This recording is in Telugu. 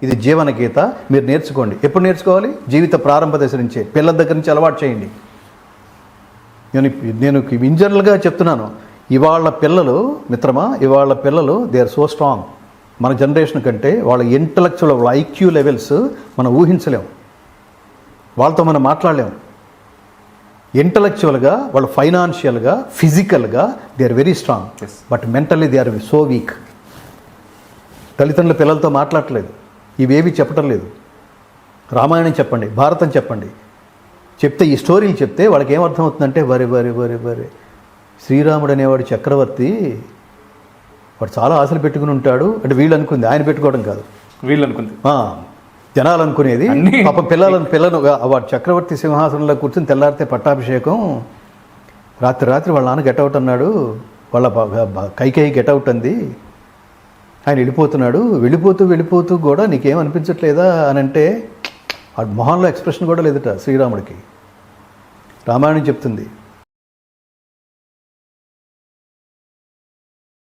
ఇది జీవన గీత, మీరు నేర్చుకోండి. ఎప్పుడు నేర్చుకోవాలి? జీవిత ప్రారంభ దశ నుంచే, పిల్లల దగ్గర నుంచి అలవాటు చేయండి. నేను ఇన్ జనరల్గా చెప్తున్నాను, ఇవాళ పిల్లలు మిత్రమా, ఇవాళ పిల్లలు దే ఆర్ సో స్ట్రాంగ్. మన జనరేషన్ కంటే వాళ్ళ ఇంటలెక్చువల్, వాళ్ళ ఐక్యూ లెవెల్స్ మనం ఊహించలేము, వాళ్ళతో మనం మాట్లాడలేము. ఇంటలెక్చువల్గా, వాళ్ళు ఫైనాన్షియల్గా, ఫిజికల్గా they are very strong, but mentally they are so weak. తల్లిదండ్రులు పిల్లలతో మాట్లాడట్లేదు, ఇవేవి చెప్పటం లేదు. రామాయణం చెప్పండి, భారతం చెప్పండి, చెప్తే ఈ స్టోరీలు చెప్తే వాళ్ళకి ఏమర్థం అవుతుందంటే, వరే శ్రీరాముడు అనేవాడు చక్రవర్తి, వాడు చాలా ఆశలు పెట్టుకుని ఉంటాడు అంటే వీళ్ళు అనుకుంది, ఆయన పెట్టుకోవడం కాదు, వీళ్ళు అనుకుంది, జనాలు అనుకునేది. పాప పిల్లలను వాడు చక్రవర్తి సింహాసనంలో కూర్చొని తెల్లారితే పట్టాభిషేకం, రాత్రి వాళ్ళ నాన్న గెటౌట్ అన్నాడు, వాళ్ళ కైకేయి గెటౌట్ అంది, ఆయన వెళ్ళిపోతూ కూడా నీకేం అనిపించట్లేదా అని అంటే, ఆ మొహంలో ఎక్స్ప్రెషన్ కూడా లేదట శ్రీరాముడికి. రామాయణం చెప్తుంది,